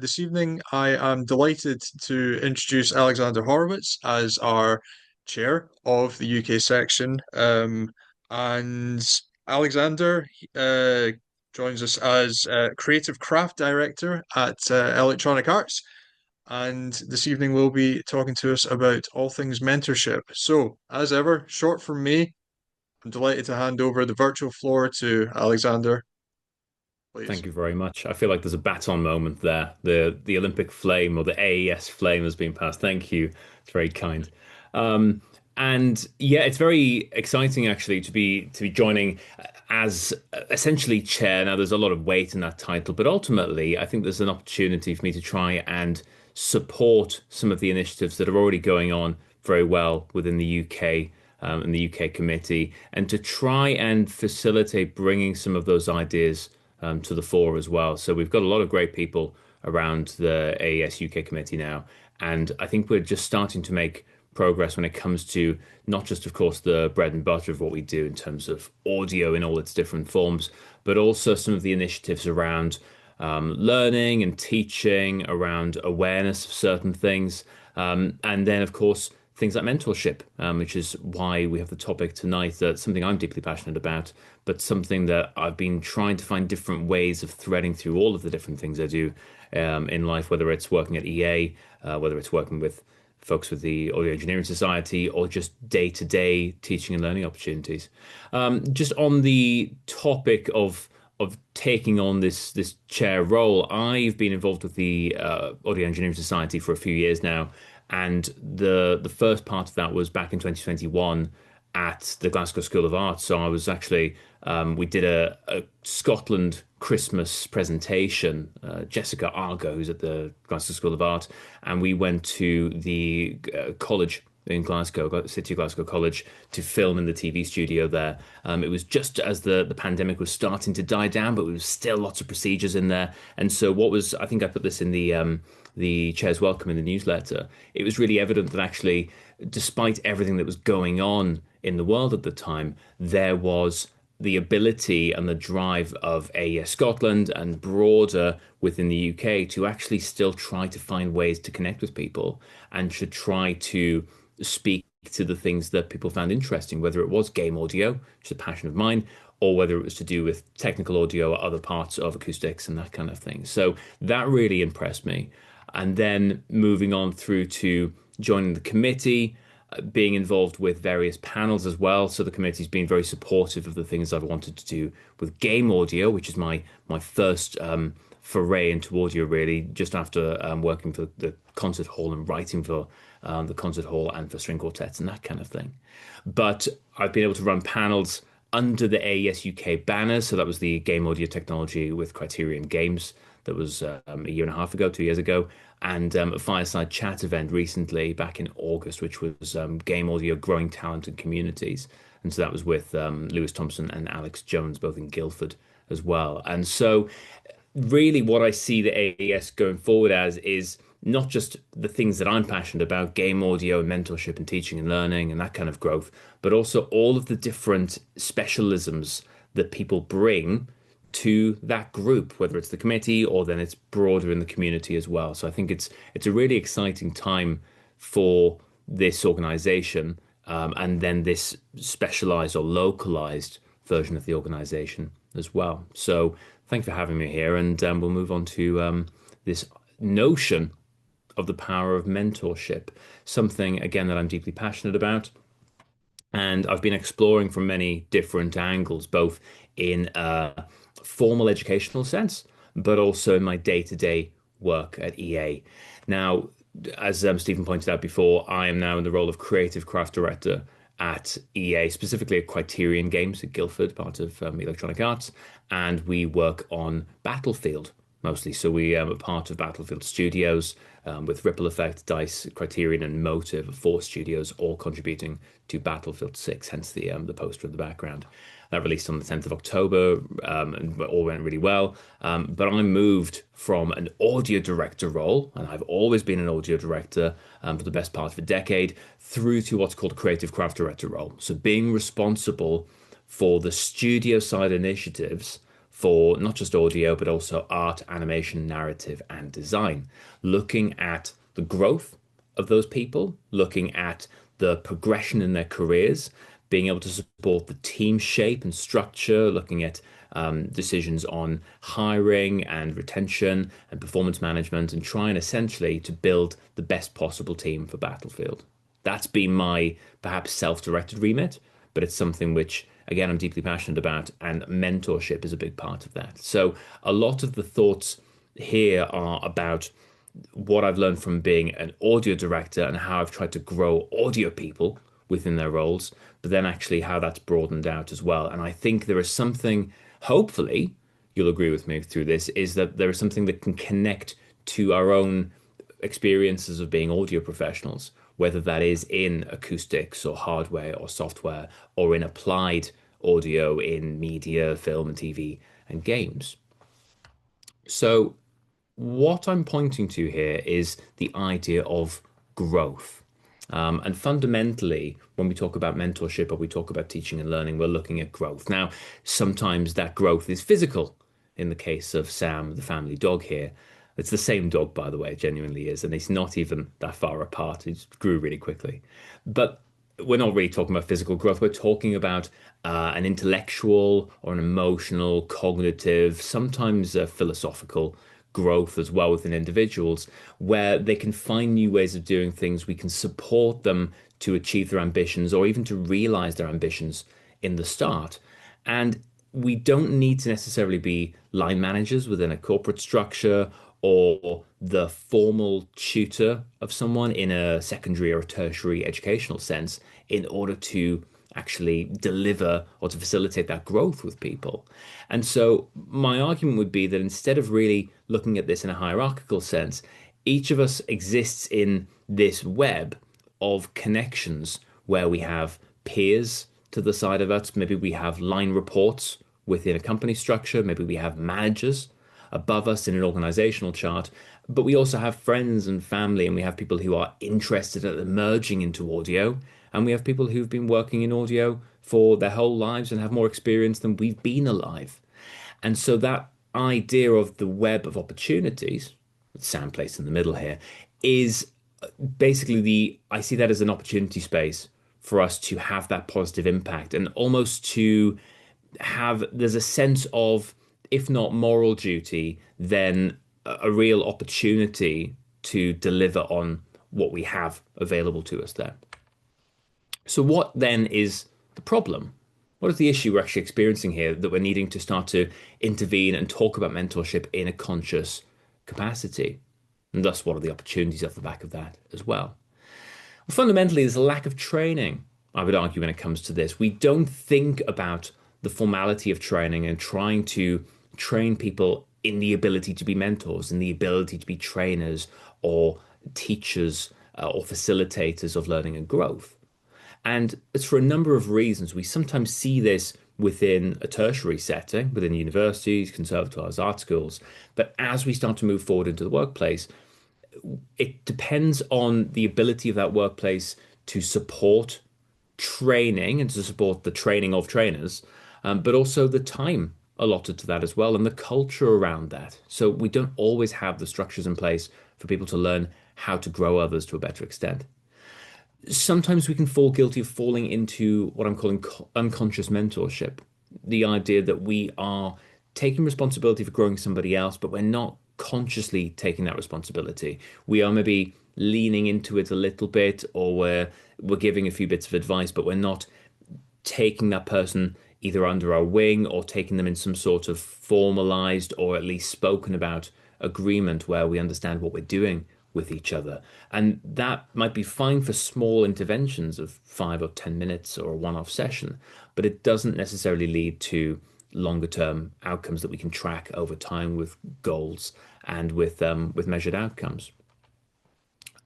This evening, I am delighted to introduce Alexander Horowitz as our chair of the UK section. And Alexander joins us as creative craft director at Electronic Arts. And this evening, we'll be talking to us about all things mentorship. So, as ever, short from me, I'm delighted to hand over the virtual floor to Alexander, please. Thank you very much. I feel like there's a baton moment there. The Olympic flame or the AES flame has been passed. Thank you. It's very kind. And yeah, it's very exciting actually to be joining as essentially chair. Now, there's a lot of weight in that title, but ultimately, I think there's an opportunity for me to try and support some of the initiatives that are already going on very well within the UK. And the UK committee, and to try and facilitate bringing some of those ideas to the fore as well. So we've got a lot of great people around the AES UK committee now, and I think we're just starting to make progress when it comes to not just, of course, the bread and butter of what we do in terms of audio in all its different forms, but also some of the initiatives around learning and teaching, around awareness of certain things, and then, of course, things like mentorship, which is why we have the topic tonight. That's something I'm deeply passionate about, but something that I've been trying to find different ways of threading through all of the different things I do in life, whether it's working at EA, whether it's working with folks with the Audio Engineering Society, or just day-to-day teaching and learning opportunities. Just on the topic of taking on this chair role, I've been involved with the Audio Engineering Society for a few years now, and the first part of that was back in 2021 at the Glasgow School of Art. So I was actually we did a Scotland Christmas presentation. Jessica Argo, who's at the Glasgow School of Art, and we went to the college in Glasgow, City of Glasgow College, to film in the TV studio there. It was just as the pandemic was starting to die down, but there was still lots of procedures in there. And so what was, I think I put this in the chair's welcome in the newsletter. It was really evident that actually, despite everything that was going on in the world at the time, there was the ability and the drive of AES Scotland and broader within the UK to actually still try to find ways to connect with people and to try to speak to the things that people found interesting, whether it was game audio, which is a passion of mine, or whether it was to do with technical audio or other parts of acoustics and that kind of thing. So that really impressed me. And then moving on through to joining the committee, being involved with various panels as well. So the committee's been very supportive of the things I've wanted to do with game audio, which is my first foray into audio, really, just after working for the concert hall and writing for the concert hall and for string quartets and that kind of thing. But I've been able to run panels under the AES UK banner. So that was the game audio technology with Criterion Games. That was a year and a half ago, 2 years ago, and a fireside chat event recently back in August, which was game audio growing talent and communities. And so that was with Lewis Thompson and Alex Jones, both in Guildford as well. And so really what I see the AES going forward as is not just the things that I'm passionate about, game audio and mentorship and teaching and learning and that kind of growth, but also all of the different specialisms that people bring to that group, whether it's the committee or then it's broader in the community as well. So I think it's a really exciting time for this organization, and then this specialized or localized version of the organization as well. So thank you for having me here, and we'll move on to this notion of the power of mentorship, something again that I'm deeply passionate about. And I've been exploring from many different angles, both in a formal educational sense, but also in my day-to-day work at EA. Now, as Stephen pointed out before, I am now in the role of creative craft director at EA, specifically at Criterion Games at Guildford, part of Electronic Arts, and we work on Battlefield mostly. So we are part of Battlefield Studios, with Ripple Effect, Dice, Criterion, and Motive, four studios, all contributing to Battlefield 6, hence the poster in the background. That released on the 10th of October, and all went really well. But I moved from an audio director role, and I've always been an audio director for the best part of a decade, through to what's called a creative craft director role. So being responsible for the studio side initiatives for not just audio, but also art, animation, narrative, and design, looking at the growth of those people, looking at the progression in their careers, being able to support the team shape and structure, looking at decisions on hiring and retention and performance management, and trying essentially to build the best possible team for Battlefield. That's been my perhaps self-directed remit, but it's something which, again, I'm deeply passionate about, and mentorship is a big part of that. So a lot of the thoughts here are about what I've learned from being an audio director and how I've tried to grow audio people within their roles, but then actually how that's broadened out as well. And I think there is something, hopefully, you'll agree with me through this, is that there is something that can connect to our own experiences of being audio professionals, whether that is in acoustics or hardware or software or in applied audio in media, film and TV and games. So what I'm pointing to here is the idea of growth. And fundamentally, when we talk about mentorship or we talk about teaching and learning, we're looking at growth. Now, sometimes that growth is physical. In the case of Sam, the family dog here, it's the same dog, by the way, it genuinely is, and it's not even that far apart. It grew really quickly. But we're not really talking about physical growth. We're talking about an intellectual or an emotional, cognitive, sometimes philosophical growth as well within individuals, where they can find new ways of doing things. We can support them to achieve their ambitions or even to realize their ambitions in the start. And we don't need to necessarily be line managers within a corporate structure or the formal tutor of someone in a secondary or a tertiary educational sense in order to actually deliver or to facilitate that growth with people. And so my argument would be that instead of really looking at this in a hierarchical sense, each of us exists in this web of connections where we have peers to the side of us. Maybe we have line reports within a company structure. Maybe we have managers above us in an organizational chart. But we also have friends and family, and we have people who are interested in emerging into audio. And we have people who've been working in audio for their whole lives and have more experience than we've been alive. And so that idea of the web of opportunities, Sam placed in the middle here, is basically I see that as an opportunity space for us to have that positive impact and almost to have, there's a sense of, if not moral duty, then a real opportunity to deliver on what we have available to us there. So what then is the problem? What is the issue we're actually experiencing here that we're needing to start to intervene and talk about mentorship in a conscious capacity? And thus, what are the opportunities off the back of that as well? Well, fundamentally, there's a lack of training, I would argue, when it comes to this. We don't think about the formality of training and trying to train people in the ability to be mentors, in the ability to be trainers or teachers or facilitators of learning and growth. And it's for a number of reasons. We sometimes see this within a tertiary setting, within universities, conservatoires, art schools. But as we start to move forward into the workplace, it depends on the ability of that workplace to support training and to support the training of trainers, but also the time allotted to that as well and the culture around that. So we don't always have the structures in place for people to learn how to grow others to a better extent. Sometimes we can fall guilty of falling into what I'm calling unconscious mentorship. The idea that we are taking responsibility for growing somebody else, but we're not consciously taking that responsibility. We are maybe leaning into it a little bit, or we're giving a few bits of advice, but we're not taking that person either under our wing or taking them in some sort of formalized or at least spoken about agreement where we understand what we're doing with each other. And that might be fine for small interventions of 5 or 10 minutes or a one-off session, but it doesn't necessarily lead to longer term outcomes that we can track over time with goals and with measured outcomes.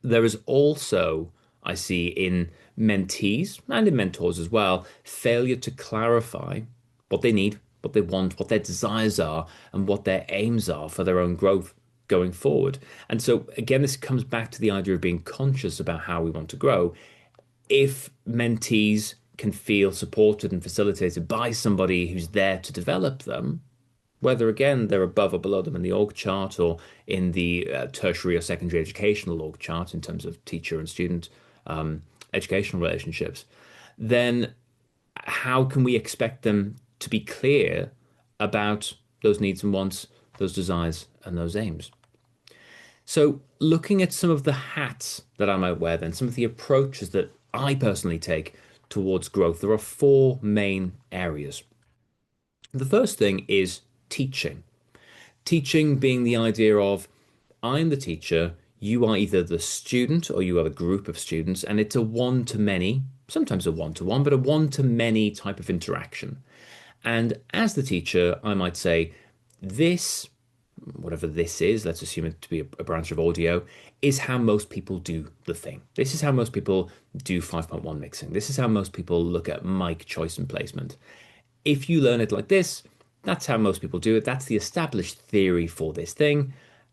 There is also, I see in mentees and in mentors as well, failure to clarify what they need, what they want, what their desires are, and what their aims are for their own growth going forward. And so again, this comes back to the idea of being conscious about how we want to grow. If mentees can feel supported and facilitated by somebody who's there to develop them, whether again they're above or below them in the org chart or in the tertiary or secondary educational org chart in terms of teacher and student um, educational relationships, then how can we expect them to be clear about those needs and wants, those desires and those aims? So, looking at some of the hats that I might wear, then some of the approaches that I personally take towards growth, there are four main areas. The first thing is teaching. Teaching being the idea of I'm the teacher, you are either the student or you are the group of students, and it's a one to many, sometimes a one to one, but a one to many type of interaction. And as the teacher, I might say, this, whatever this is, let's assume it to be a branch of audio, is how most people do the thing. This is how most people do 5.1 mixing. This is how most people look at mic choice and placement. If you learn it like this, that's how most people do it. That's the established theory for this thing.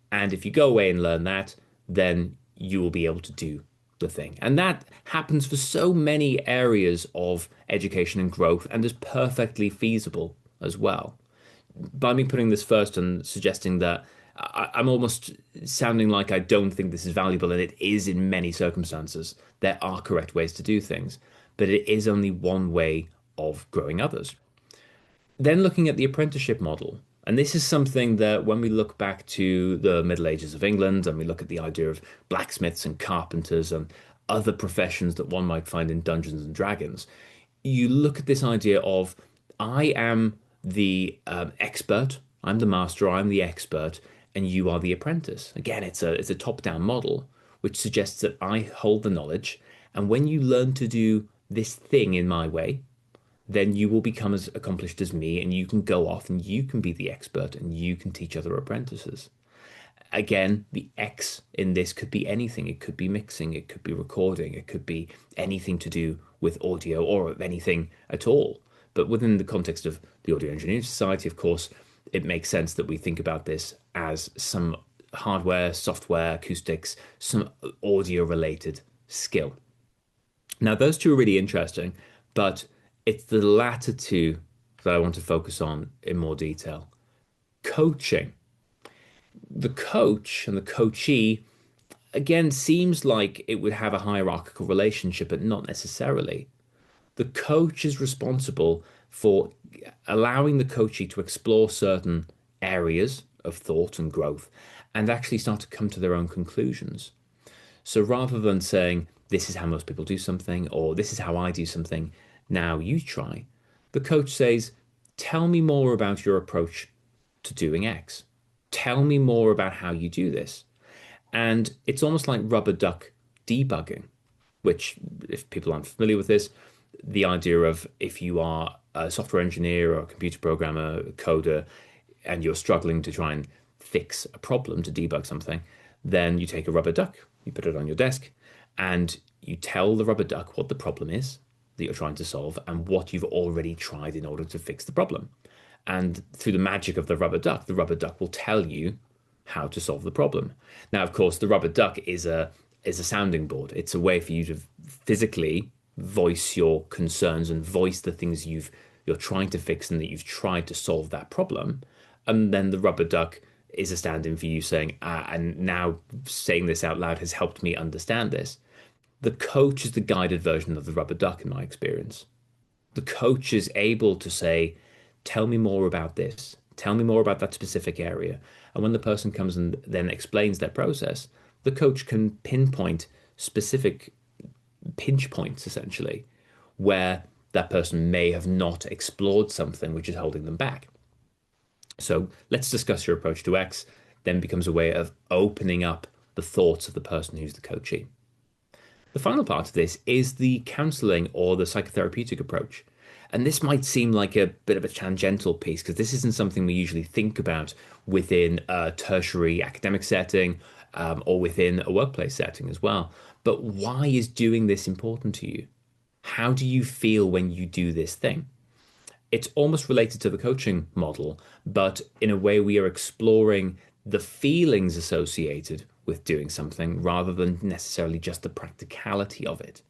And if you go away and learn that, then you will be able to do the thing. And that happens for so many areas of education and growth and is perfectly feasible as well. By me putting this first and suggesting that I'm almost sounding like I don't think this is valuable, and it is in many circumstances. There are correct ways to do things, but it is only one way of growing others. Then looking at the apprenticeship model, and this is something that when we look back to the Middle Ages of England and we look at the idea of blacksmiths and carpenters and other professions that one might find in Dungeons and Dragons, you look at this idea of I am the expert, I'm the master, I'm the expert, and you are the apprentice. Again, it's a top-down model, which suggests that I hold the knowledge, and when you learn to do this thing in my way, then you will become as accomplished as me, and you can go off and you can be the expert and you can teach other apprentices. Again, the X in this could be anything. It could be mixing, it could be recording, it could be anything to do with audio or anything at all. But within the context of the Audio Engineering Society, of course, it makes sense that we think about this as some hardware, software, acoustics, some audio related skill. Now, those two are really interesting, but it's the latter two that I want to focus on in more detail. Coaching. The coach and the coachee, again, seems like it would have a hierarchical relationship, but not necessarily. The coach is responsible for allowing the coachee to explore certain areas of thought and growth and actually start to come to their own conclusions. So rather than saying, this is how most people do something, or this is how I do something, now you try, the coach says, tell me more about your approach to doing X. Tell me more about how you do this. And it's almost like rubber duck debugging, which, if people aren't familiar with this, the idea of if you are a software engineer or a computer programmer, a coder, and you're struggling to try and fix a problem to debug something, then you take a rubber duck, you put it on your desk, and you tell the rubber duck what the problem is that you're trying to solve and what you've already tried in order to fix the problem. And through the magic of the rubber duck will tell you how to solve the problem. Now, of course, the rubber duck is a sounding board. It's a way for you to physically voice your concerns and voice the things you're trying to fix and that you've tried to solve that problem. And then the rubber duck is a stand-in for you saying, and now saying this out loud has helped me understand this. The coach is the guided version of the rubber duck in my experience. The coach is able to say, tell me more about this. Tell me more about that specific area. And when the person comes and then explains their process, the coach can pinpoint specific pinch points, essentially, where that person may have not explored something which is holding them back. So let's discuss your approach to X, then becomes a way of opening up the thoughts of the person who's the coachee. The final part of this is the counseling or the psychotherapeutic approach. And this might seem like a bit of a tangential piece because this isn't something we usually think about within a tertiary academic setting or within a workplace setting as well. But why is doing this important to you? How do you feel when you do this thing? It's almost related to the coaching model, but in a way we are exploring the feelings associated with doing something rather than necessarily just the practicality of it.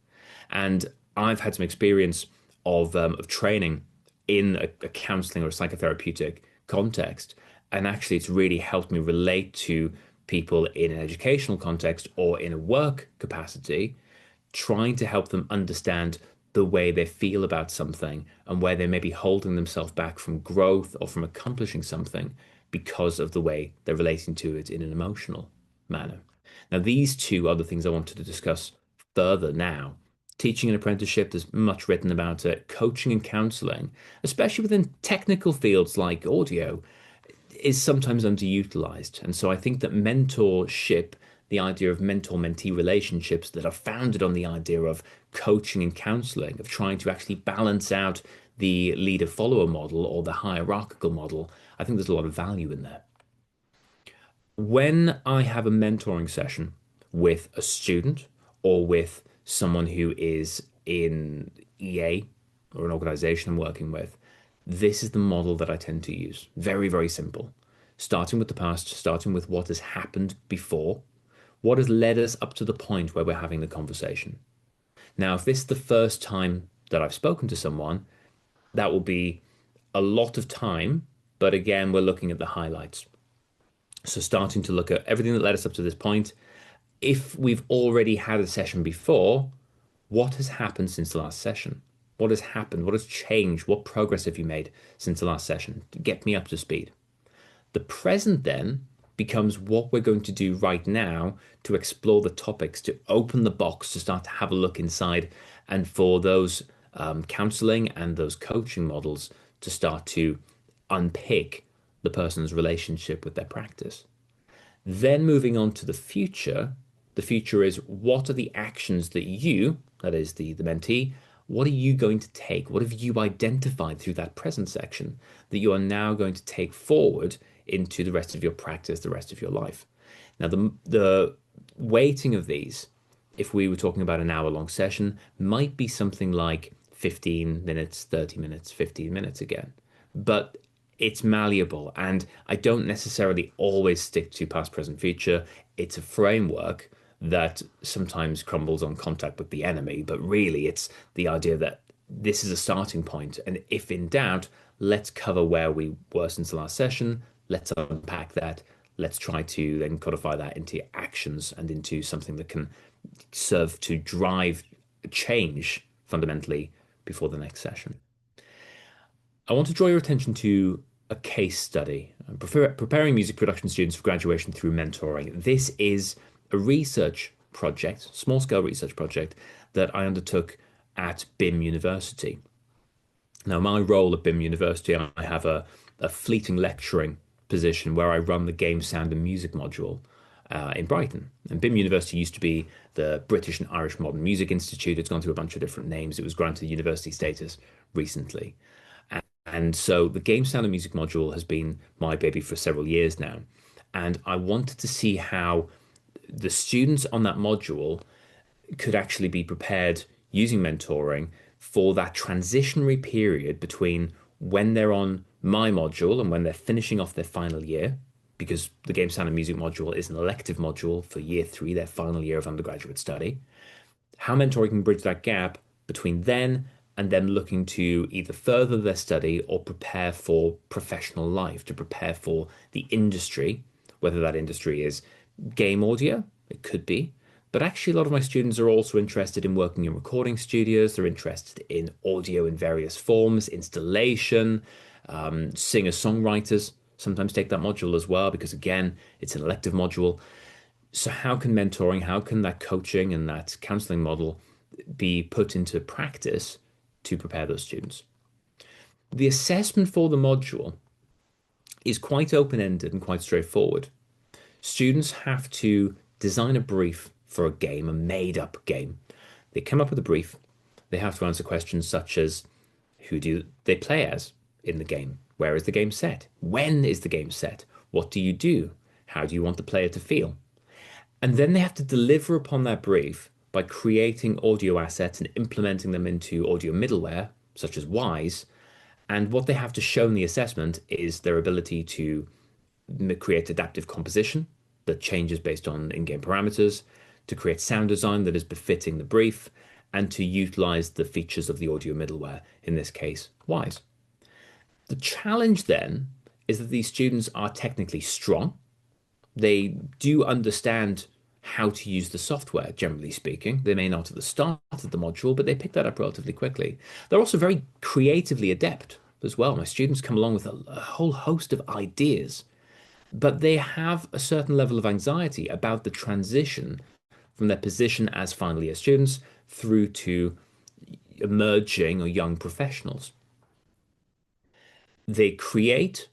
And I've had some experience of training in a counseling or a psychotherapeutic context. And actually, it's really helped me relate to people in an educational context or in a work capacity, trying to help them understand the way they feel about something and where they may be holding themselves back from growth or from accomplishing something because of the way they're relating to it in an emotional manner. Now, these two are the things I wanted to discuss further now. Teaching and apprenticeship, there's much written about it. Coaching and counseling, especially within technical fields like audio, is sometimes underutilized. And so I think that mentorship, the idea of mentor-mentee relationships that are founded on the idea of coaching and counseling, of trying to actually balance out the leader-follower model or the hierarchical model, I think there's a lot of value in there. When I have a mentoring session with a student or with someone who is in EA or an organization I'm working with, this is the model that I tend to use. Very, very simple. Starting with the past, starting with what has happened before, what has led us up to the point where we're having the conversation. Now, if this is the first time that I've spoken to someone, that will be a lot of time, but again, we're looking at the highlights. So starting to look at everything that led us up to this point. If we've already had a session before, what has happened since the last session? What has happened? What has changed? What progress have you made since the last session? To get me up to speed. The present then becomes what we're going to do right now to explore the topics, to open the box, to start to have a look inside, and for those counseling and those coaching models to start to unpick the person's relationship with their practice. Then moving on to the future is what are the actions that you, that is the mentee, what are you going to take? What have you identified through that present section that you are now going to take forward into the rest of your practice, the rest of your life? Now, the weighting of these, if we were talking about an hour-long session, might be something like 15 minutes, 30 minutes, 15 minutes again. But it's malleable, and I don't necessarily always stick to past, present, future. It's a framework that sometimes crumbles on contact with the enemy, but really it's the idea that this is a starting point, and if in doubt, let's cover where we were since the last session, let's unpack that, let's try to then codify that into actions and into something that can serve to drive change fundamentally before the next session. I want to draw your attention to a case study. Preparing music production students for graduation through mentoring. This is a research project, small-scale research project that I undertook at BIM University. Now, my role at BIM University, I have a fleeting lecturing position where I run the game, sound, and music module in Brighton. And BIM University used to be the British and Irish Modern Music Institute. It's gone through a bunch of different names. It was granted university status recently. And so the game, sound, and music module has been my baby for several years now. And I wanted to see how the students on that module could actually be prepared using mentoring for that transitionary period between when they're on my module and when they're finishing off their final year, because the game, sound, and music module is an elective module for year 3, their final year of undergraduate study. How mentoring can bridge that gap between then and them looking to either further their study or prepare for professional life, to prepare for the industry, whether that industry is game audio, it could be. But actually, a lot of my students are also interested in working in recording studios. They're interested in audio in various forms, installation, singer-songwriters sometimes take that module as well, because again, it's an elective module. So how can mentoring, how can that coaching and that counseling model be put into practice to prepare those students? The assessment for the module is quite open-ended and quite straightforward. Students have to design a brief for a game, a made-up game. They come up with a brief. They have to answer questions such as, who do they play as in the game? Where is the game set? When is the game set? What do you do? How do you want the player to feel? And then they have to deliver upon that brief by creating audio assets and implementing them into audio middleware, such as Wise. And what they have to show in the assessment is their ability to create adaptive composition that changes based on in-game parameters, to create sound design that is befitting the brief, and to utilize the features of the audio middleware, in this case, Wise. The challenge then is that these students are technically strong. They do understand how to use the software, generally speaking. They may not at the start of the module, but they pick that up relatively quickly. They're also very creatively adept as well. My students come along with a whole host of ideas, but they have a certain level of anxiety about the transition from their position as final year students through to emerging or young professionals. They create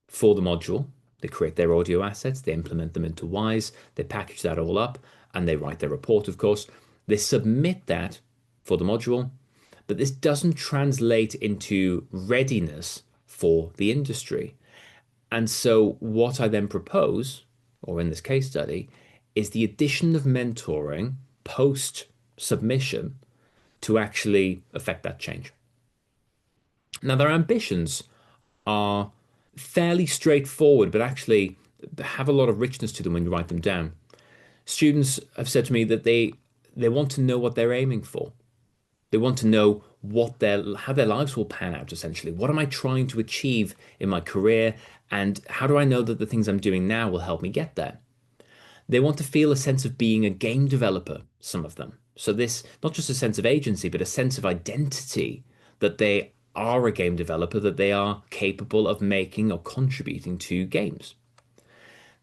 for the module. They create their audio assets, they implement them into Wise, they package that all up, and they write their report, of course. They submit that for the module, but this doesn't translate into readiness for the industry. And so, what I then propose, or in this case study, is the addition of mentoring post submission to actually affect that change. Now, their ambitions are fairly straightforward, but actually have a lot of richness to them when you write them down. Students have said to me that they want to know what they're aiming for. They want to know what their how their lives will pan out, essentially. What am I trying to achieve in my career, and how do I know that the things I'm doing now will help me get there? They want to feel a sense of being a game developer, some of them. So this, not just a sense of agency, but a sense of identity that they are a game developer, that they are capable of making or contributing to games.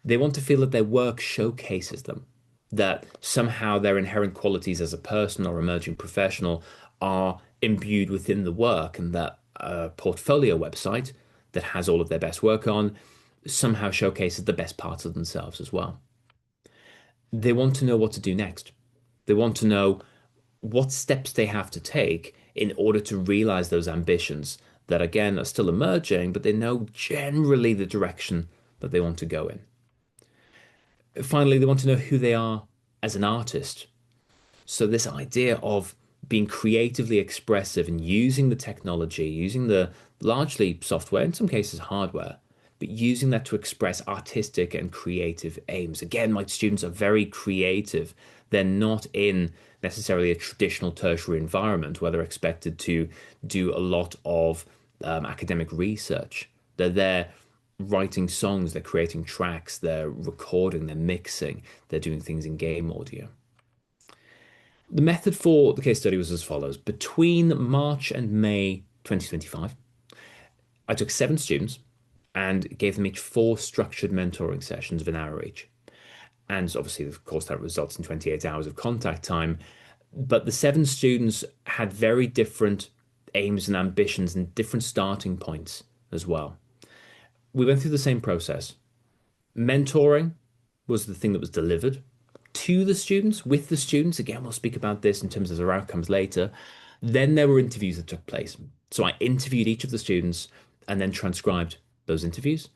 They want to feel that their work showcases them, that somehow their inherent qualities as a person or emerging professional are imbued within the work, and that a portfolio website that has all of their best work on somehow showcases the best parts of themselves as well. They want to know what to do next. They want to know what steps they have to take in order to realize those ambitions that, again, are still emerging, but they know generally the direction that they want to go in. Finally, they want to know who they are as an artist. So, this idea of being creatively expressive and using the technology, using the largely software, in some cases hardware, but using that to express artistic and creative aims. Again, my students are very creative. They're not in necessarily a traditional tertiary environment where they're expected to do a lot of academic research. They're there writing songs, they're creating tracks, they're recording, they're mixing, they're doing things in game audio. The method for the case study was as follows. Between March and May 2025, I took 7 students and gave them each 4 structured mentoring sessions of an hour each. And obviously, of course, that results in 28 hours of contact time. But the 7 students had very different aims and ambitions and different starting points as well. We went through the same process. Mentoring was the thing that was delivered to the students, with the students. Again, we'll speak about this in terms of their outcomes later. Then there were interviews that took place. So I interviewed each of the students and then transcribed those interviews.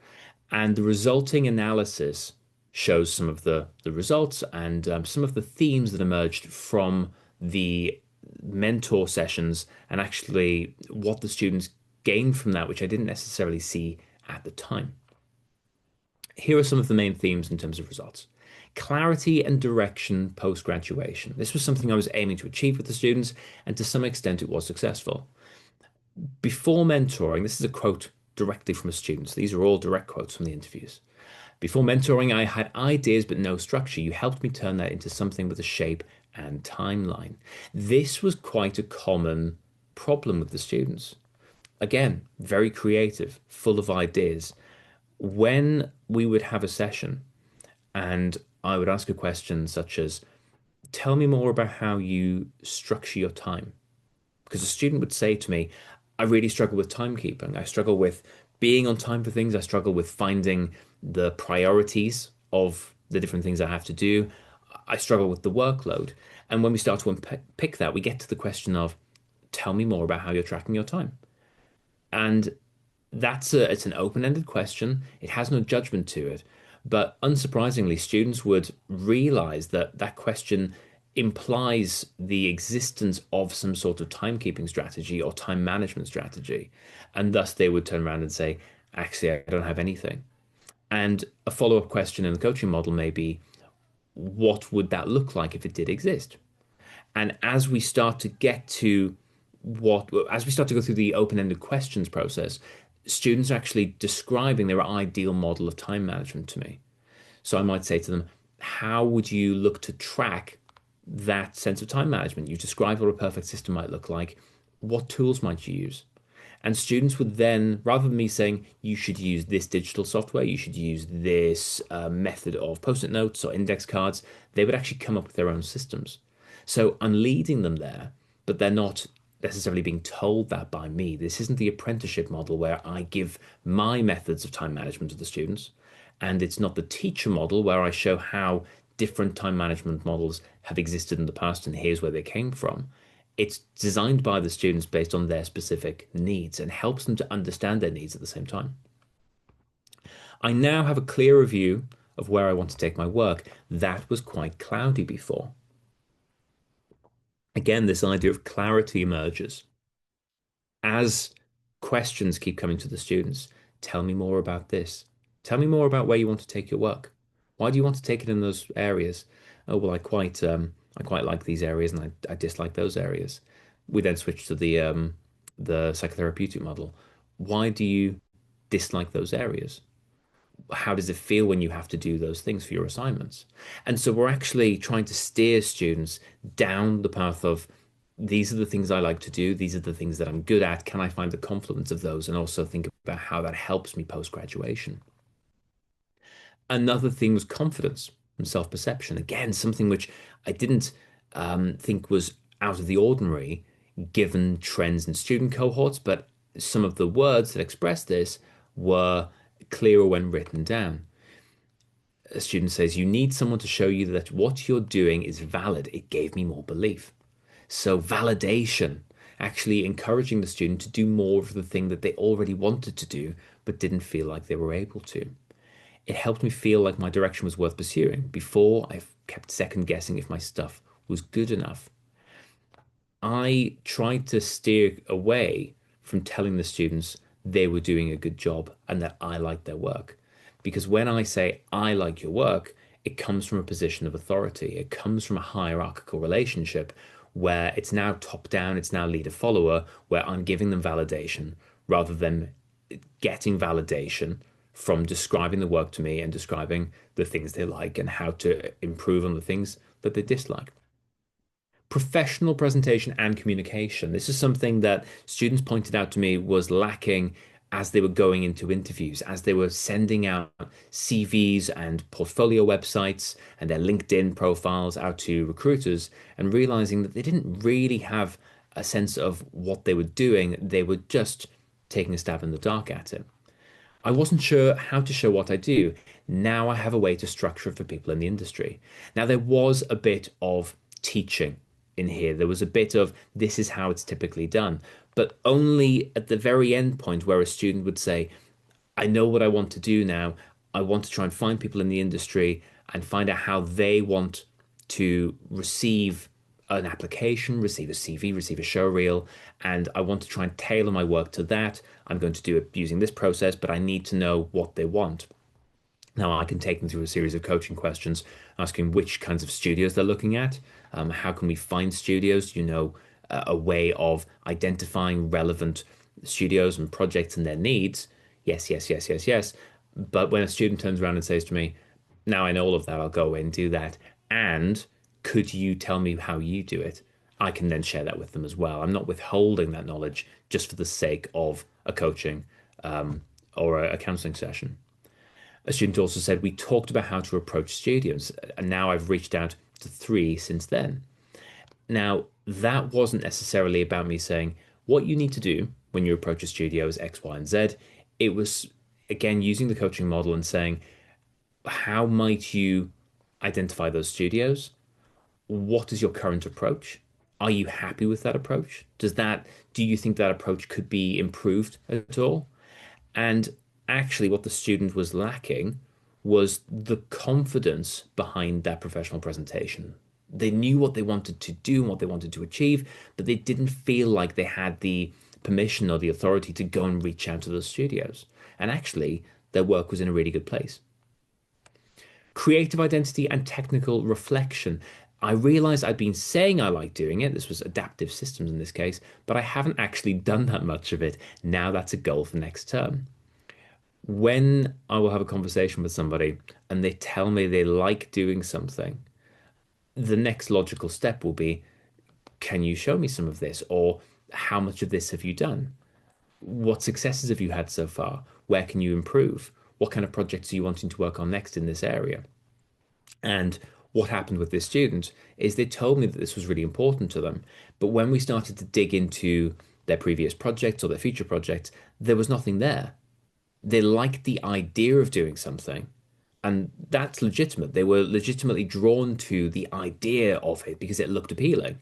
And the resulting analysis shows some of the results and some of the themes that emerged from the mentor sessions, and actually what the students gained from that, which I didn't necessarily see at the time. Here are some of the main themes in terms of results. Clarity and direction post-graduation. This was something I was aiming to achieve with the students, and to some extent it was successful. Before mentoring, this is a quote directly from a student. So these are all direct quotes from the interviews. Before mentoring, I had ideas but no structure. You helped me turn that into something with a shape and timeline. This was quite a common problem with the students. Again, very creative, full of ideas. When we would have a session and I would ask a question such as, tell me more about how you structure your time. Because a student would say to me, I really struggle with timekeeping. I struggle with being on time for things. I struggle with finding the priorities of the different things I have to do. I struggle with the workload. And when we start to unpick that, we get to the question of, tell me more about how you're tracking your time. And it's an open-ended question. It has no judgment to it. But unsurprisingly, students would realize that that question implies the existence of some sort of timekeeping strategy or time management strategy. And thus they would turn around and say, actually, I don't have anything. And a follow-up question in the coaching model may be, what would that look like if it did exist? And as we start to go through the open-ended questions process, students are actually describing their ideal model of time management to me. So I might say to them, how would you look to track that sense of time management? You described what a perfect system might look like. What tools might you use? And students would then, rather than me saying, you should use this digital software, you should use this method of post-it notes or index cards, they would actually come up with their own systems. So I'm leading them there, but they're not necessarily being told that by me. This isn't the apprenticeship model where I give my methods of time management to the students. And it's not the teacher model where I show how different time management models have existed in the past and here's where they came from. It's designed by the students based on their specific needs and helps them to understand their needs at the same time. I now have a clearer view of where I want to take my work. That was quite cloudy before. Again, this idea of clarity emerges as questions keep coming to the students. Tell me more about this. Tell me more about where you want to take your work. Why do you want to take it in those areas? Oh, well, I quite like these areas and I dislike those areas. We then switch to the psychotherapeutic model. Why do you dislike those areas? How does it feel when you have to do those things for your assignments? And so we're actually trying to steer students down the path of these are the things I like to do, these are the things that I'm good at. Can I find the confluence of those? And also think about how that helps me post graduation. Another thing was confidence and self perception. Again, something which I didn't think was out of the ordinary given trends in student cohorts, but some of the words that express this were clearer when written down. A student says, you need someone to show you that what you're doing is valid. It gave me more belief. So, validation, actually encouraging the student to do more of the thing that they already wanted to do, but didn't feel like they were able to. It helped me feel like my direction was worth pursuing. Before, I kept second guessing if my stuff was good enough. I tried to steer away from telling the students they were doing a good job and that I liked their work. Because when I say I like your work, it comes from a position of authority. It comes from a hierarchical relationship where it's now top down, it's now leader follower, where I'm giving them validation rather than getting validation from describing the work to me and describing the things they like and how to improve on the things that they dislike. Professional presentation and communication. This is something that students pointed out to me was lacking as they were going into interviews, as they were sending out CVs and portfolio websites and their LinkedIn profiles out to recruiters and realizing that they didn't really have a sense of what they were doing. They were just taking a stab in the dark at it. I wasn't sure how to show what I do. Now I have a way to structure it for people in the industry. Now, there was a bit of teaching in here. There was a bit of this is how it's typically done, but only at the very end point where a student would say, I know what I want to do now. I want to try and find people in the industry and find out how they want to receive an application, receive a CV, receive a show reel, and I want to try and tailor my work to that. I'm going to do it using this process, but I need to know what they want. Now, I can take them through a series of coaching questions, asking which kinds of studios they're looking at. How can we find studios? You know, a way of identifying relevant studios and projects and their needs. Yes, yes, yes, yes, yes. But when a student turns around and says to me, now I know all of that, I'll go away and do that. And could you tell me how you do it? I can then share that with them as well. I'm not withholding that knowledge just for the sake of a coaching or a counseling session. A student also said, we talked about how to approach studios, and now I've reached out to three since then. Now, that wasn't necessarily about me saying, what you need to do when you approach a studio is X, Y, and Z. It was, again, using the coaching model and saying, how might you identify those studios? What is your current approach? Are you happy with that approach? Do you think that approach could be improved at all? And actually, what the student was lacking was the confidence behind that professional presentation. They knew what they wanted to do and what they wanted to achieve, but they didn't feel like they had the permission or the authority to go and reach out to those studios. And actually, their work was in a really good place. Creative identity and technical reflection. I realized I'd been saying I like doing it. This was adaptive systems in this case, but I haven't actually done that much of it. Now that's a goal for next term. When I will have a conversation with somebody and they tell me they like doing something, the next logical step will be, can you show me some of this? Or how much of this have you done? What successes have you had so far? Where can you improve? What kind of projects are you wanting to work on next in this area? And what happened with this student is they told me that this was really important to them. But when we started to dig into their previous projects or their future projects, there was nothing there. They liked the idea of doing something, and that's legitimate. They were legitimately drawn to the idea of it because it looked appealing,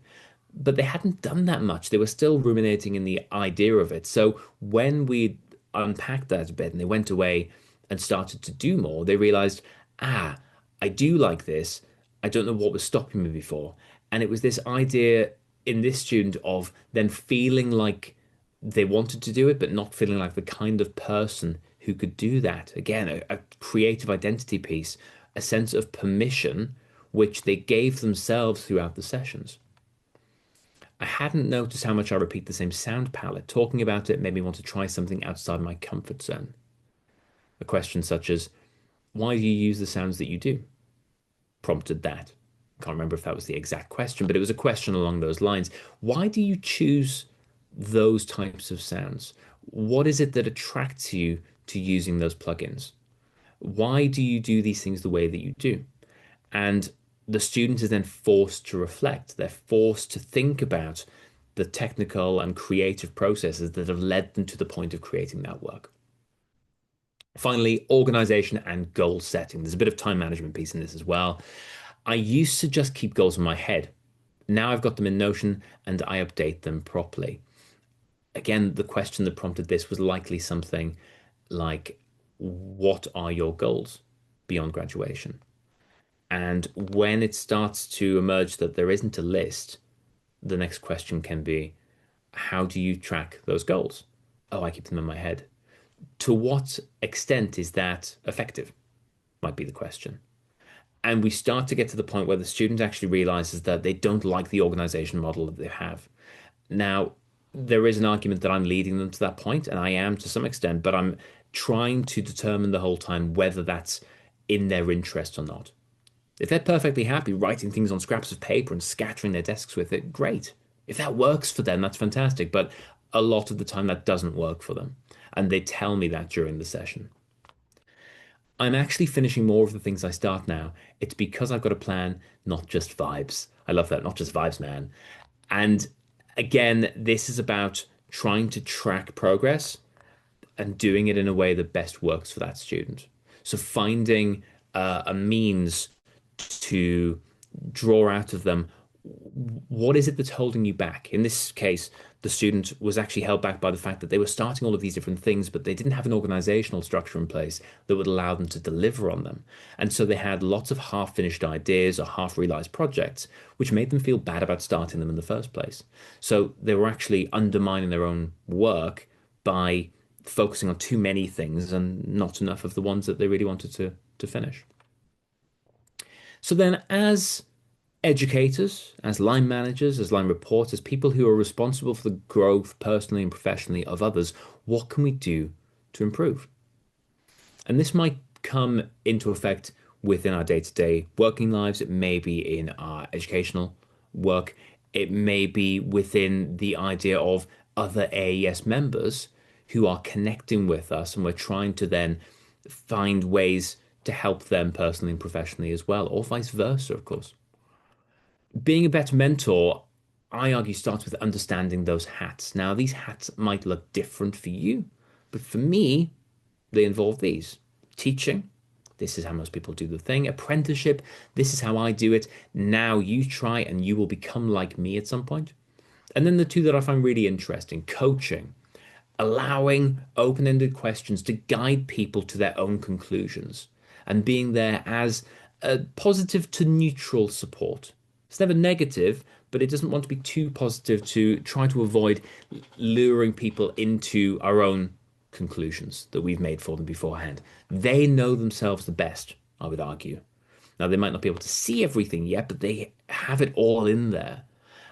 but they hadn't done that much. They were still ruminating in the idea of it. So when we unpacked that a bit and they went away and started to do more, they realized, ah, I do like this. I don't know what was stopping me before. And it was this idea in this student of them feeling like they wanted to do it, but not feeling like the kind of person who could do that. Again, a creative identity piece, a sense of permission, which they gave themselves throughout the sessions. I hadn't noticed how much I repeat the same sound palette. Talking about it made me want to try something outside my comfort zone. A question such as, why do you use the sounds that you do? Prompted that. I can't remember if that was the exact question, but it was a question along those lines. Why do you choose those types of sounds? What is it that attracts you to using those plugins? Why do you do these things the way that you do? And the student is then forced to reflect. They're forced to think about the technical and creative processes that have led them to the point of creating that work. Finally, organization and goal setting. There's a bit of time management piece in this as well. I used to just keep goals in my head. Now I've got them in Notion and I update them properly. Again, the question that prompted this was likely something like, what are your goals beyond graduation? And when it starts to emerge that there isn't a list, the next question can be, how do you track those goals? Oh, I keep them in my head. To what extent is that effective? Might be the question. And we start to get to the point where the student actually realizes that they don't like the organization model that they have. Now, there is an argument that I'm leading them to that point, and I am to some extent, but I'm trying to determine the whole time whether that's in their interest or not. If they're perfectly happy writing things on scraps of paper and scattering their desks with it, great. If that works for them, that's fantastic. But a lot of the time, that doesn't work for them. And they tell me that during the session. I'm actually finishing more of the things I start now. It's because I've got a plan, not just vibes. I love that, not just vibes, man. And again, this is about trying to track progress and doing it in a way that best works for that student. So finding a means to draw out of them what is it that's holding you back. In this case, the student was actually held back by the fact that they were starting all of these different things, but they didn't have an organizational structure in place that would allow them to deliver on them. And so they had lots of half-finished ideas or half-realized projects, which made them feel bad about starting them in the first place. So they were actually undermining their own work by focusing on too many things and not enough of the ones that they really wanted to finish. So then, as educators, as line managers, as line reporters, people who are responsible for the growth personally and professionally of others, what can we do to improve? And this might come into effect within our day-to-day working lives. It may be in our educational work. It may be within the idea of other AES members who are connecting with us, and we're trying to then find ways to help them personally and professionally as well, or vice versa, of course. Being a better mentor, I argue, starts with understanding those hats. Now, these hats might look different for you, but for me, they involve these. Teaching, this is how most people do the thing. Apprenticeship, this is how I do it. Now you try and you will become like me at some point. And then the two that I find really interesting, coaching, allowing open-ended questions to guide people to their own conclusions and being there as a positive to neutral support. It's never negative, but it doesn't want to be too positive to try to avoid luring people into our own conclusions that we've made for them beforehand. They know themselves the best, I would argue. Now, they might not be able to see everything yet, but they have it all in there.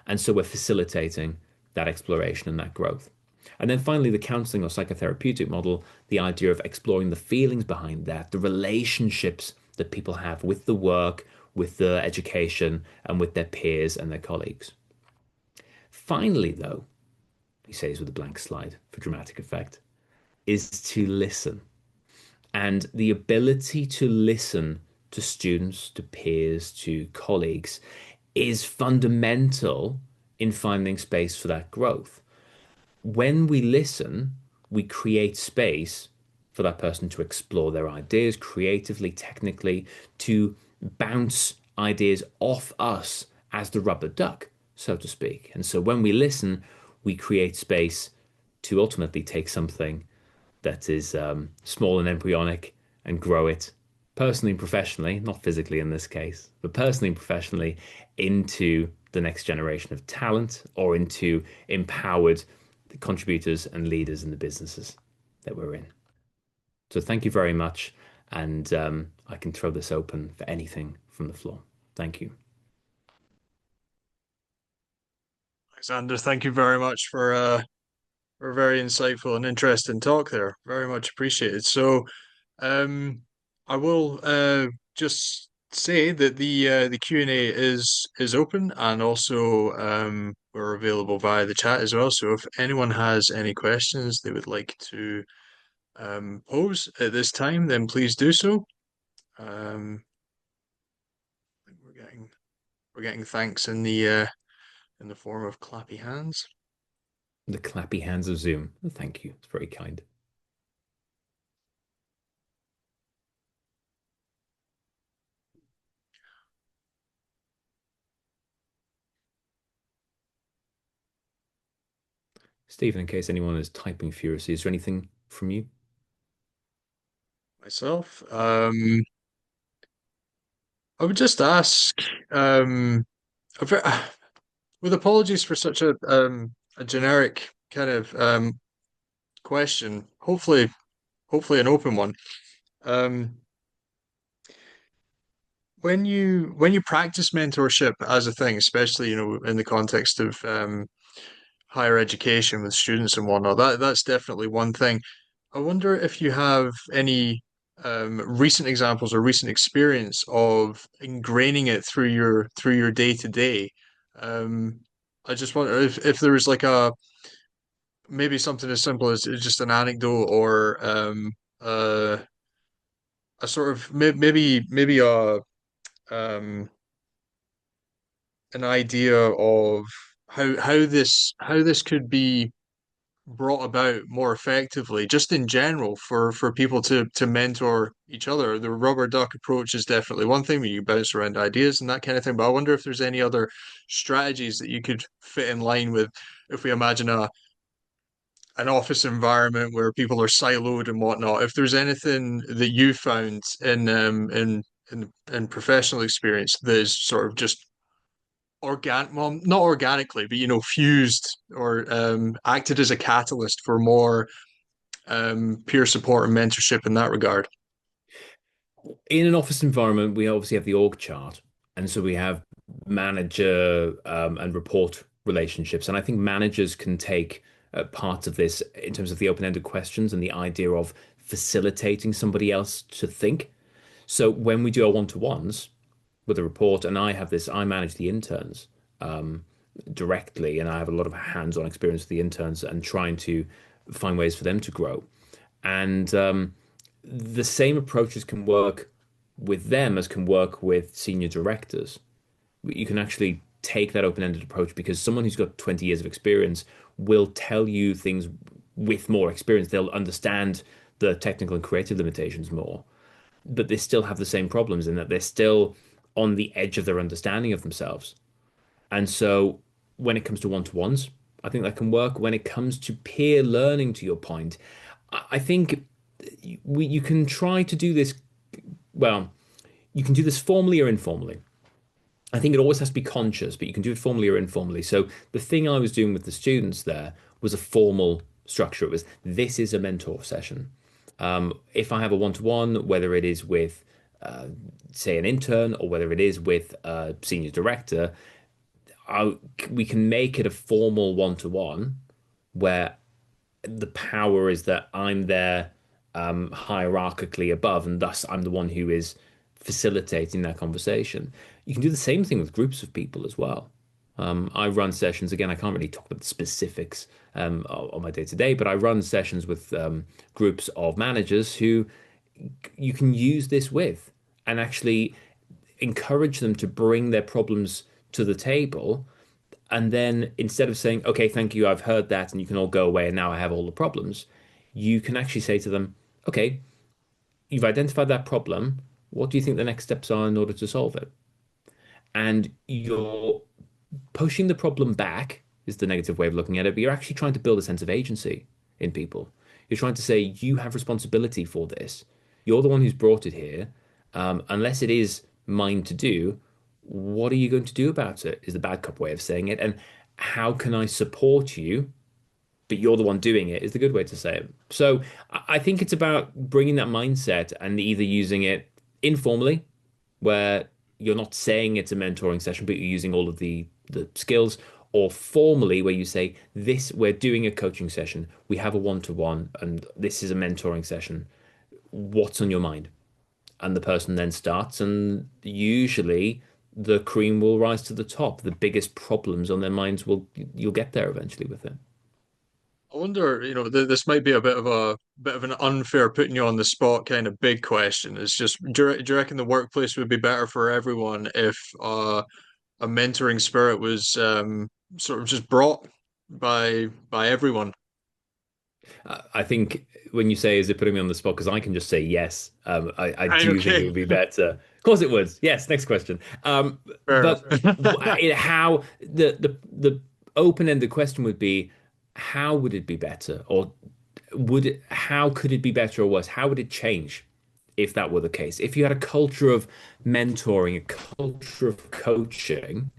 And so we're facilitating that exploration and that growth. And then finally, the counseling or psychotherapeutic model, the idea of exploring the feelings behind that, the relationships that people have with the work, with the education, and with their peers and their colleagues. Finally, though, he says with a blank slide for dramatic effect, is to listen. And the ability to listen to students, to peers, to colleagues is fundamental in finding space for that growth. When we listen, we create space for that person to explore their ideas creatively, technically, to bounce ideas off us as the rubber duck, so to speak. And so when we listen, we create space to ultimately take something that is small and embryonic and grow it personally and professionally, not physically in this case, but personally and professionally into the next generation of talent or into empowered contributors and leaders in the businesses that we're in. So thank you very much. And I can throw this open for anything from the floor. Thank you. Alexander, thank you very much for a very insightful and interesting talk there. Very much appreciated. So, I will just say that the Q&A is open, and also we're available via the chat as well. So if anyone has any questions they would like to pose at this time, then please do so. I think we're getting thanks in the form of clappy hands. The clappy hands of Zoom. Thank you. It's very kind. Stephen, in case anyone is typing furiously, is there anything from you? Myself, I would just ask, a ve- with apologies for such a generic kind of question, hopefully an open one. Um, when you practice mentorship as a thing, especially in the context of higher education with students and whatnot, that's definitely one thing. I wonder if you have any recent examples or recent experience of ingraining it through your day to day. Um, I just wonder if there was like a maybe something as simple as just an anecdote or uh, a sort of maybe a um, an idea of how this could be brought about more effectively, just in general, for people to mentor each other. The rubber duck approach is definitely one thing where you bounce around ideas and that kind of thing. But I wonder if there's any other strategies that you could fit in line with if we imagine a an office environment where people are siloed and whatnot. If there's anything that you found in professional experience that is sort of just well, not organically, but fused or acted as a catalyst for more peer support and mentorship in that regard. In an office environment, we obviously have the org chart, and so we have manager and report relationships. And I think managers can take part of this in terms of the open-ended questions and the idea of facilitating somebody else to think. So when we do our one-to-ones with a report, and I manage the interns directly, and I have a lot of hands-on experience with the interns and trying to find ways for them to grow. And the same approaches can work with them as can work with senior directors. You can actually take that open-ended approach because someone who's got 20 years of experience will tell you things with more experience. They'll understand the technical and creative limitations more, but they still have the same problems in that they're still on the edge of their understanding of themselves. And so when it comes to one-to-ones, I think that can work. When it comes to peer learning, to your point, I think you can try to do this. Well, you can do this formally or informally. I think it always has to be conscious, but you can do it formally or informally. So the thing I was doing with the students there was a formal structure. It was, this is a mentor session. If I have a one-to-one, whether it is with uh, say, an intern or whether it is with a senior director, I, we can make it a formal one-to-one where the power is that I'm there hierarchically above, and thus I'm the one who is facilitating that conversation. You can do the same thing with groups of people as well. I run sessions, again, I can't really talk about the specifics on my day to day, but I run sessions with groups of managers who you can use this with and actually encourage them to bring their problems to the table. And then instead of saying, okay, thank you, I've heard that, and you can all go away, and now I have all the problems, you can actually say to them, okay, you've identified that problem. What do you think the next steps are in order to solve it? And you're pushing the problem back, is the negative way of looking at it, but you're actually trying to build a sense of agency in people. You're trying to say, you have responsibility for this. You're the one who's brought it here. Unless it is mine to do, what are you going to do about it? Is the bad cop way of saying it. And how can I support you? But you're the one doing it, is the good way to say it. So I think it's about bringing that mindset and either using it informally, where you're not saying it's a mentoring session, but you're using all of the skills, or formally, where you say, this, we're doing a coaching session, we have a one-to-one, and this is a mentoring session. What's on your mind? And the person then starts, and usually the cream will rise to the top. The biggest problems on their minds will you'll get there eventually with it. I wonder, this might be a bit of an unfair putting you on the spot kind of big question. It's just, do you reckon the workplace would be better for everyone if a mentoring spirit was sort of just brought by everyone? I think when you say, is it putting me on the spot? Because I can just say yes. I Right, do think it okay, would be better. Of course it would. Yes, next question. fair enough. But how the open-ended question would be, how would it be better? Or how could it be better or worse? How would it change if that were the case? If you had a culture of mentoring, a culture of coaching,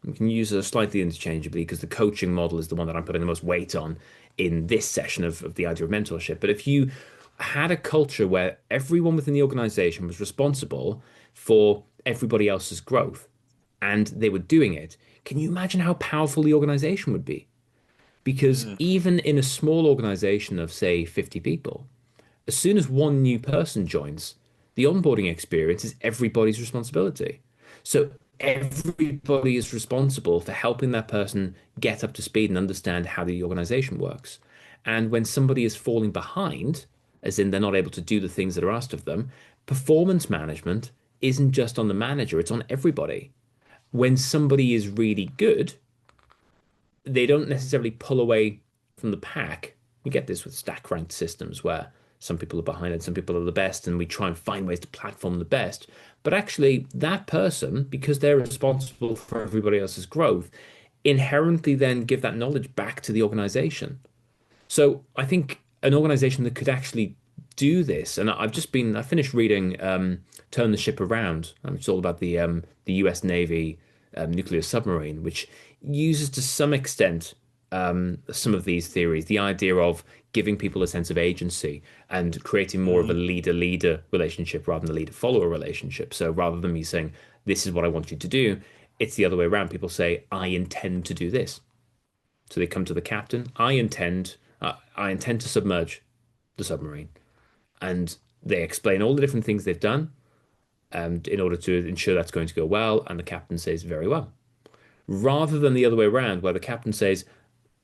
we can use it slightly interchangeably because the coaching model is the one that I'm putting the most weight on in this session of the idea of mentorship. But if you had a culture where everyone within the organization was responsible for everybody else's growth and they were doing it, can you imagine how powerful the organization would be? Because Mm, even in a small organization of, say, 50 people, as soon as one new person joins, the onboarding experience is everybody's responsibility. So everybody is responsible for helping that person get up to speed and understand how the organization works. And when somebody is falling behind, as in they're not able to do the things that are asked of them, performance management isn't just on the manager, it's on everybody. When somebody is really good, they don't necessarily pull away from the pack. You get this with stack ranked systems where some people are behind and some people are the best, and we try and find ways to platform the best. But actually, that person, because they're responsible for everybody else's growth, inherently then give that knowledge back to the organization. So I think an organization that could actually do this, and I finished reading Turn the Ship Around. It's all about the US Navy nuclear submarine, which uses to some extent some of these theories, the idea of giving people a sense of agency and creating more of a mm, leader-leader relationship rather than a leader-follower relationship. So rather than me saying, this is what I want you to do, it's the other way around. People say, I intend to do this. So they come to the captain. I intend to submerge the submarine, and they explain all the different things they've done, and in order to ensure that's going to go well, and the captain says very well. Rather than the other way around, where the captain says,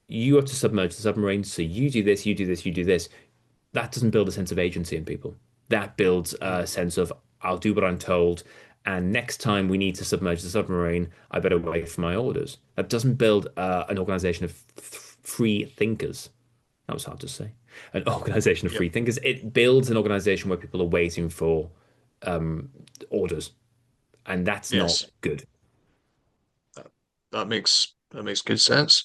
"You have to submerge the submarine, so you do this, you do this, you do this." That doesn't build a sense of agency in people. That builds mm. a sense of, I'll do what I'm told, and next time we need to submerge the submarine, I better wait for my orders. That doesn't build an organization of free thinkers. That was hard to say. An organization of Yep. free thinkers. It builds an organization where people are waiting for orders, and that's not Yes, good. that, that makes good sense.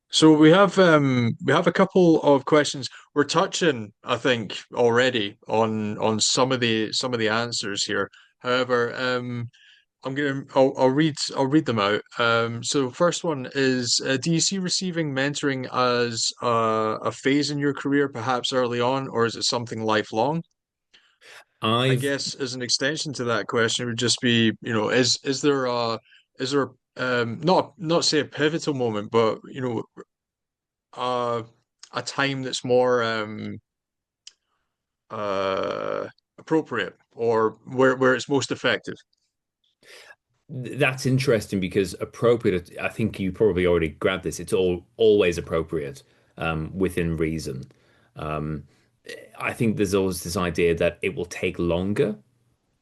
So we have a couple of questions. We're touching, I think, already on some of the answers here. However, I'll read them out. So first one is, do you see receiving mentoring as a phase in your career, perhaps early on, or is it something lifelong? I I've guess as an extension to that question, it would just be, is there not say a pivotal moment, but uh, a time that's more uh appropriate or where it's most effective? That's interesting because appropriate, I think you probably already grabbed this. It's always appropriate, within reason. Um, I think there's always this idea that it will take longer,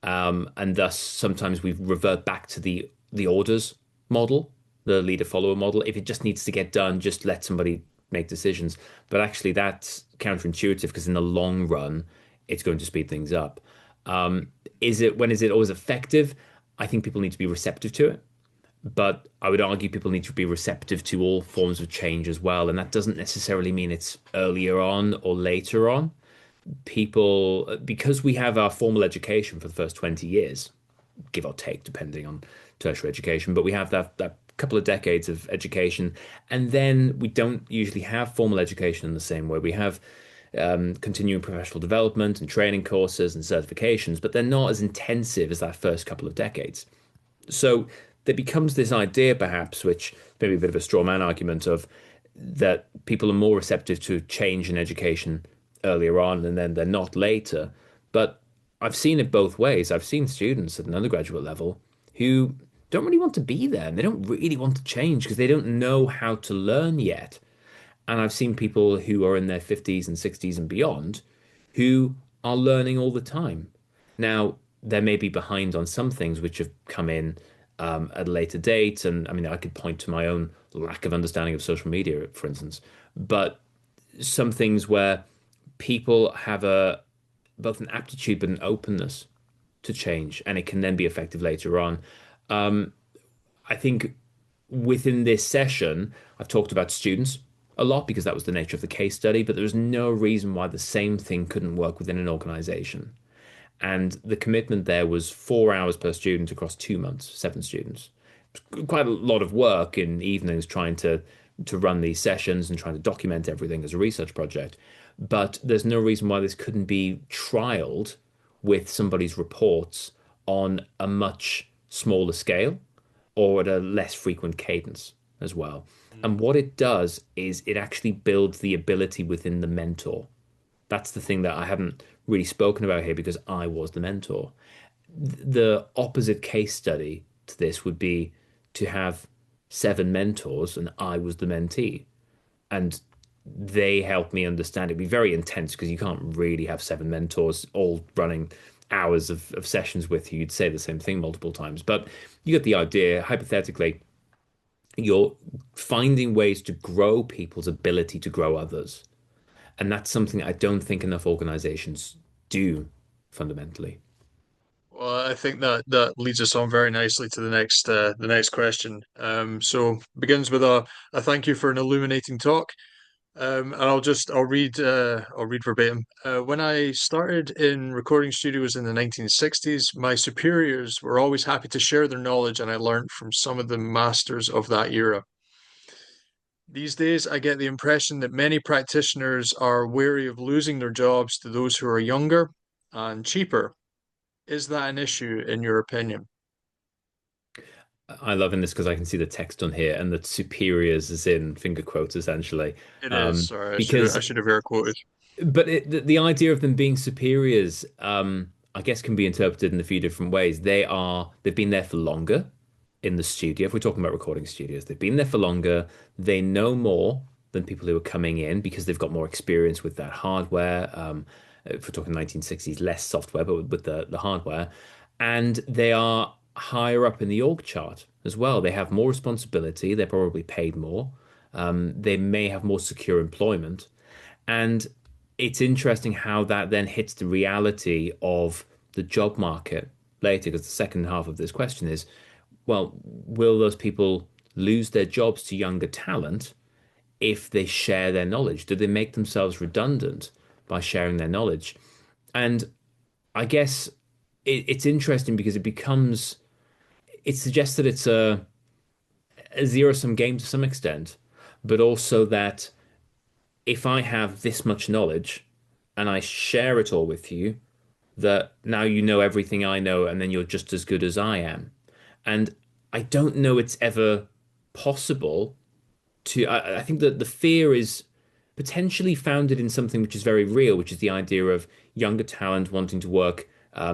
and thus sometimes we revert back to the orders model, the leader follower model. If it just needs to get done, just let somebody make decisions. But actually, that's counterintuitive because in the long run, it's going to speed things up. Um, is it always effective? I think people need to be receptive to it. But I would argue people need to be receptive to all forms of change as well. And that doesn't necessarily mean it's earlier on or later on. People, because we have our formal education for the first 20 years, give or take, depending on tertiary education, but we have that couple of decades of education. And then we don't usually have formal education in the same way. We have continuing professional development and training courses and certifications, but they're not as intensive as that first couple of decades. So there becomes this idea, perhaps, which maybe a bit of a straw man argument of that people are more receptive to change in education earlier on and then they're not later. But I've seen it both ways. I've seen students at an undergraduate level who don't really want to be there and they don't really want to change because they don't know how to learn yet. And I've seen people who are in their 50s and 60s and beyond who are learning all the time. Now, they may be behind on some things which have come in at a later date. And I mean, I could point to my own lack of understanding of social media, for instance, but some things where people have a both an aptitude but an openness to change, and it can then be effective later on. Um, I think within this session, I've talked about students a lot because that was the nature of the case study, but there was no reason why the same thing couldn't work within an organization. And the commitment there was 4 hours per student across 2 months, seven students. Quite a lot of work in evenings trying to run these sessions and trying to document everything as a research project. But there's no reason why this couldn't be trialed with somebody's reports on a much smaller scale or at a less frequent cadence as well. And what it does is it actually builds the ability within the mentor. That's the thing that I haven't really spoken about here because I was the mentor. The opposite case study to this would be to have seven mentors and I was the mentee. And they helped me understand. It'd be very intense because you can't really have seven mentors all running hours of sessions with you. You'd say the same thing multiple times. But you get the idea. Hypothetically, you're finding ways to grow people's ability to grow others. And that's something I don't think enough organizations do fundamentally. Well, I think that leads us on very nicely to the next question. So begins with a thank you for an illuminating talk. And I'll read verbatim. When I started in recording studios in the 1960s, my superiors were always happy to share their knowledge, and I learned from some of the masters of that era. These days, I get the impression that many practitioners are wary of losing their jobs to those who are younger and cheaper. Is that an issue in your opinion? I love in this because I can see the text on here and the superiors is in finger quotes essentially. It is. Um, Sorry, I because should have air quoted. But the idea of them being superiors, I guess, can be interpreted in a few different ways. They've been there for longer in the studio. If we're talking about recording studios, they've been there for longer. They know more than people who are coming in because they've got more experience with that hardware. If we're talking 1960s, less software, but with the hardware, and they are higher up in the org chart as well. They have more responsibility. They're probably paid more. They may have more secure employment. And it's interesting how that then hits the reality of the job market later, because the second half of this question is, well, will those people lose their jobs to younger talent if they share their knowledge? Do they make themselves redundant by sharing their knowledge? And I guess it's interesting because it suggests that it's a zero-sum game to some extent, but also that if I have this much knowledge and I share it all with you, that now you know everything I know, and then you're just as good as I am. And I don't know it's ever possible to. I think that the fear is potentially founded in something which is very real, which is the idea of younger talent wanting to work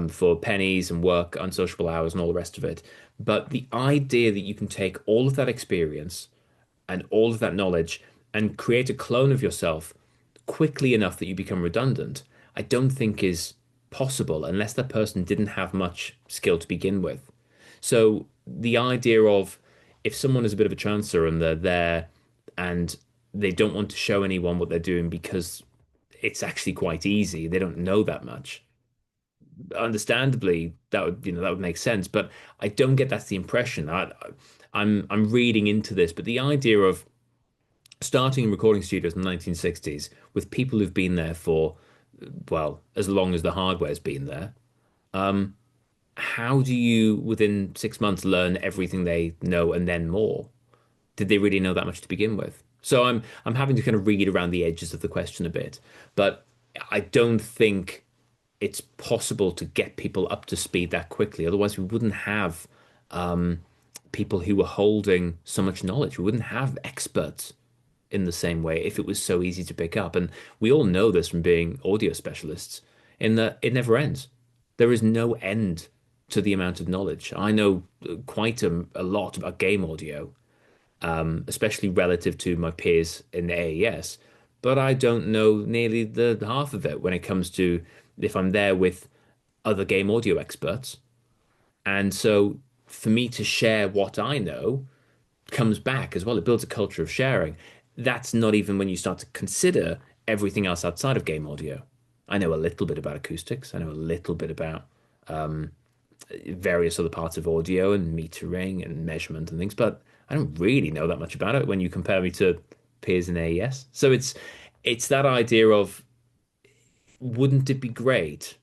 for pennies and work unsociable hours and all the rest of it. But the idea that you can take all of that experience and all of that knowledge and create a clone of yourself quickly enough that you become redundant, I don't think is possible unless that person didn't have much skill to begin with. So the idea of if someone is a bit of a chancer and they're there and they don't want to show anyone what they're doing because it's actually quite easy, they don't know that much. Understandably, that would make sense, but I don't get that's the impression. I'm reading into this, but the idea of starting recording studios in the 1960s with people who've been there for, well, as long as the hardware's been there. How do you, within 6 months, learn everything they know and then more? Did they really know that much to begin with? So I'm having to kind of read around the edges of the question a bit, but I don't think it's possible to get people up to speed that quickly. Otherwise, we wouldn't have people who were holding so much knowledge. We wouldn't have experts in the same way if it was so easy to pick up. And we all know this from being audio specialists, in that it never ends. There is no end to the amount of knowledge. I know quite a lot about game audio, especially relative to my peers in the AES, but I don't know nearly the half of it when it comes to if I'm there with other game audio experts. And so for me to share what I know comes back as well. It builds a culture of sharing. That's not even when you start to consider everything else outside of game audio. I know a little bit about acoustics. I know a little bit about various other parts of audio and metering and measurement and things, but I don't really know that much about it when you compare me to peers in AES. So it's that idea of wouldn't it be great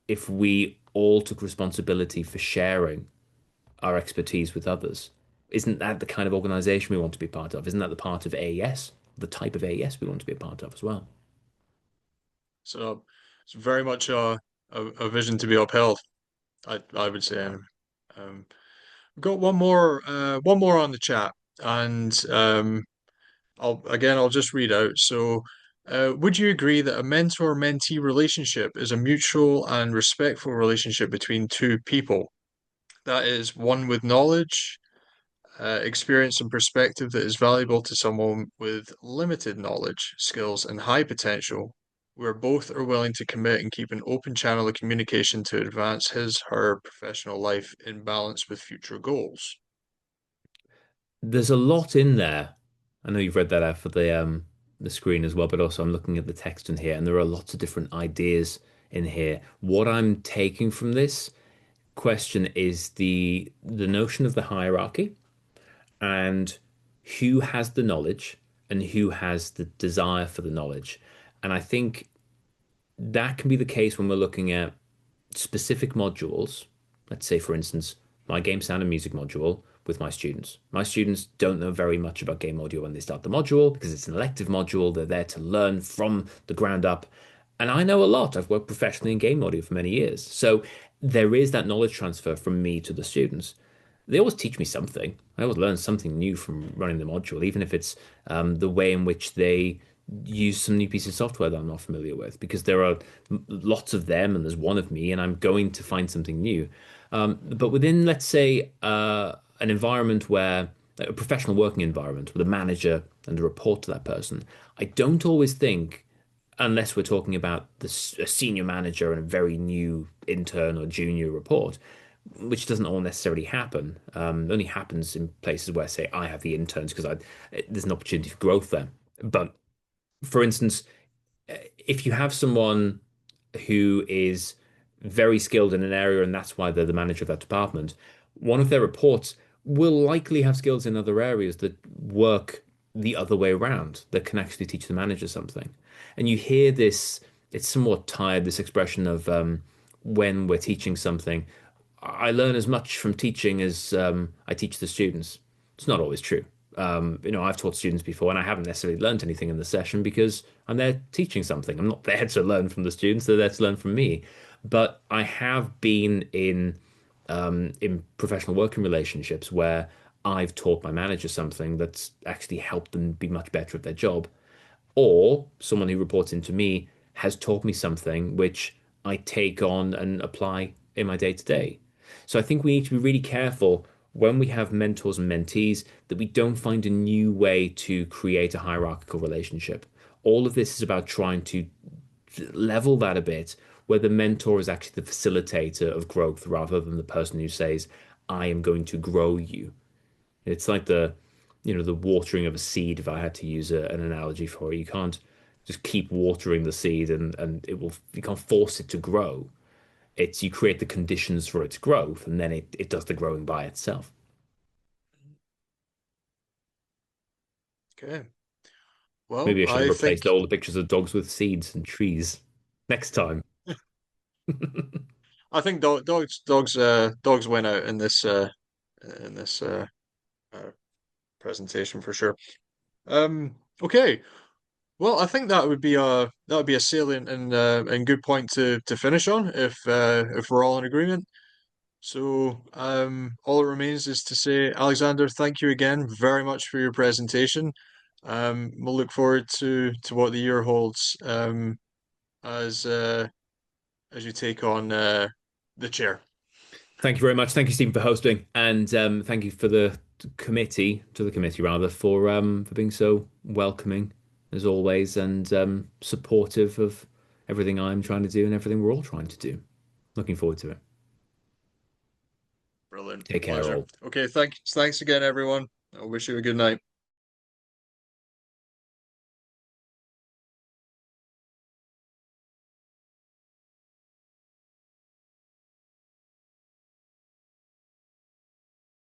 if we all took responsibility for sharing our expertise with others? Isn't that the kind of organization we want to be part of? Isn't that the part of AES, the type of AES we want to be a part of as well? So it's very much a vision to be upheld, I would say. We've got one more on the chat, and I'll just read out. So, would you agree that a mentor-mentee relationship is a mutual and respectful relationship between two people? That is one with knowledge, experience, and perspective that is valuable to someone with limited knowledge, skills, and high potential, where both are willing to commit and keep an open channel of communication to advance her professional life in balance with future goals. There's a lot in there. I know you've read that out for the screen as well, but also I'm looking at the text in here, and there are lots of different ideas in here. What I'm taking from this question is the notion of the hierarchy and who has the knowledge and who has the desire for the knowledge. And I think that can be the case when we're looking at specific modules. Let's say, for instance, my game sound and music module with my students. My students don't know very much about game audio when they start the module because it's an elective module. They're there to learn from the ground up. And I know a lot. I've worked professionally in game audio for many years. So there is that knowledge transfer from me to the students. They always teach me something. I always learn something new from running the module, even if it's the way in which they use some new piece of software that I'm not familiar with, because there are lots of them and there's one of me, and I'm going to find something new. But within, let's say, an environment where like a professional working environment with a manager and a report to that person, I don't always think, unless we're talking about a senior manager and a very new intern or junior report, which doesn't all necessarily happen. It only happens in places where, say, I have the interns because there's an opportunity for growth there. But for instance, if you have someone who is very skilled in an area and that's why they're the manager of that department, one of their reports will likely have skills in other areas that work the other way around, that can actually teach the manager something. And you hear this, it's somewhat tired, this expression of when we're teaching something, I learn as much from teaching as I teach the students. It's not always true. I've taught students before and I haven't necessarily learned anything in the session because I'm there teaching something. I'm not there to learn from the students, they're there to learn from me. But I have been in professional working relationships where I've taught my manager something that's actually helped them be much better at their job, or someone who reports into me has taught me something which I take on and apply in my day to day. So I think we need to be really careful when we have mentors and mentees that we don't find a new way to create a hierarchical relationship. All of this is about trying to level that a bit, where the mentor is actually the facilitator of growth rather than the person who says, I am going to grow you. It's like the watering of a seed, if I had to use an analogy for it. You can't just keep watering the seed and you can't force it to grow. It's you create the conditions for its growth and then it does the growing by itself. Okay. Well, Maybe I should have I think replaced all the pictures of dogs with seeds and trees next time. I think dogs went out in this uh, presentation for sure. Okay. Well, I think that would be a salient and good point to finish on if we're all in agreement. So all that remains is to say, Alexander, thank you again very much for your presentation. We'll look forward to what the year holds as as you take on the chair. Thank you very much. Thank you, Stephen, for hosting, and thank you for the committee rather, for being so welcoming as always, and supportive of everything I'm trying to do and everything we're all trying to do. Looking forward to it. Brilliant. Take care, Pleasure. all. Okay, thanks again, everyone. I wish you a good night.